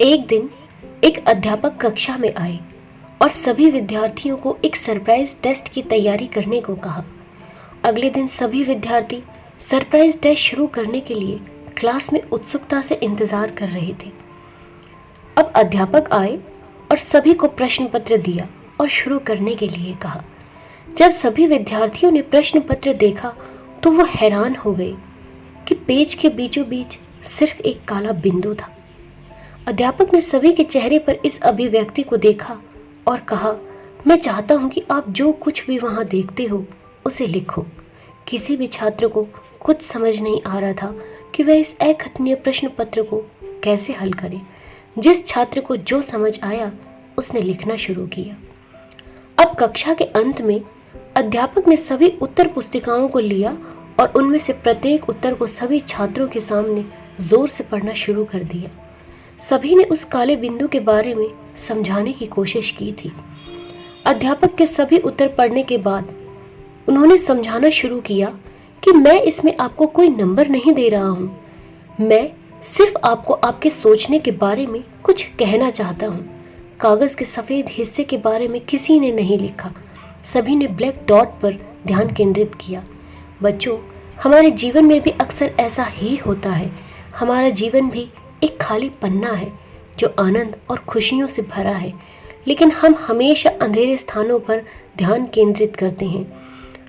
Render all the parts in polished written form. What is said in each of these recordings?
एक दिन एक अध्यापक कक्षा में आए और सभी विद्यार्थियों को एक सरप्राइज टेस्ट की तैयारी करने को कहा। अगले दिन सभी विद्यार्थी सरप्राइज टेस्ट शुरू करने के लिए क्लास में उत्सुकता से इंतजार कर रहे थे। अब अध्यापक आए और सभी को प्रश्न पत्र दिया और शुरू करने के लिए कहा। जब सभी विद्यार्थियों ने प्रश्न पत्र देखा तो वो हैरान हो गए कि पेज के बीचों बीच सिर्फ एक काला बिंदु था। अध्यापक ने सभी के चेहरे पर इस अभिव्यक्ति को देखा और कहा, मैं चाहता हूं कि आप जो कुछ भी वहां देखते हो उसे लिखो। किसी भी छात्र को कुछ समझ नहीं आ रहा था कि वह इस अकथनीय प्रश्न पत्र को कैसे हल करे। जिस छात्र को जो समझ आया उसने लिखना शुरू किया। अब कक्षा के अंत में अध्यापक ने सभी उत्तर पुस्तिकाओं को लिया और उनमें से प्रत्येक उत्तर को सभी छात्रों के सामने जोर से पढ़ना शुरू कर दिया। सभी ने उस काले बिंदु के बारे में समझाने की कोशिश की थी। अध्यापक के सभी उत्तर पढ़ने के बाद उन्होंने समझाना शुरू किया कि मैं इसमें आपको कोई नंबर नहीं दे रहा हूँ, मैं सिर्फ आपको आपके सोचने के बारे में कुछ कहना चाहता हूँ। कागज के सफ़ेद हिस्से के बारे में किसी ने नहीं लिखा, सभी ने ब्लैक डॉट पर ध्यान केंद्रित किया। बच्चों, हमारे जीवन में भी अक्सर ऐसा ही होता है। हमारा जीवन भी एक खाली पन्ना है जो आनंद और खुशियों से भरा है, लेकिन हम हमेशा अंधेरे स्थानों पर ध्यान केंद्रित करते हैं।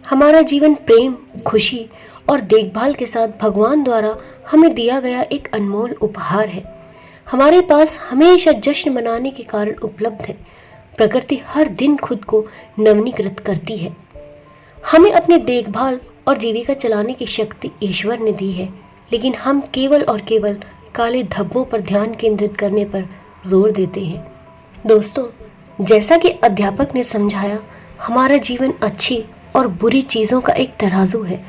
हमारा जीवन प्रेम, खुशी और देखभाल के साथ भगवान द्वारा हमें दिया गया एक अनमोल उपहार है। हमारे पास हमेशा जश्न मनाने के कारण उपलब्ध है। प्रकृति हर दिन खुद को नवीनीकृत करती है। हमें अपनी देखभाल और जीविका चलाने की शक्ति ईश्वर ने दी है, लेकिन हम केवल और केवल काले धब्बों पर ध्यान केंद्रित करने पर जोर देते हैं। दोस्तों, जैसा कि अध्यापक ने समझाया, हमारा जीवन अच्छी और बुरी चीज़ों का एक तराजू है।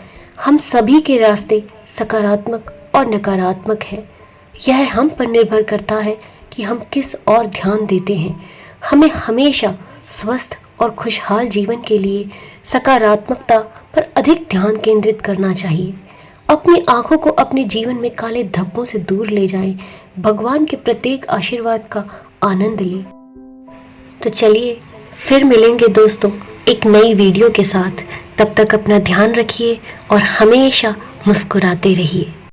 हम सभी के रास्ते सकारात्मक और नकारात्मक है। यह हम पर निर्भर करता है कि हम किस ओर ध्यान देते हैं। हमें हमेशा स्वस्थ और खुशहाल जीवन के लिए सकारात्मकता पर अधिक ध्यान केंद्रित करना चाहिए। अपनी आंखों को अपने जीवन में काले धब्बों से दूर ले जाएं। भगवान के प्रत्येक आशीर्वाद का आनंद लें। तो चलिए फिर मिलेंगे दोस्तों एक नई वीडियो के साथ। तब तक अपना ध्यान रखिए और हमेशा मुस्कुराते रहिए।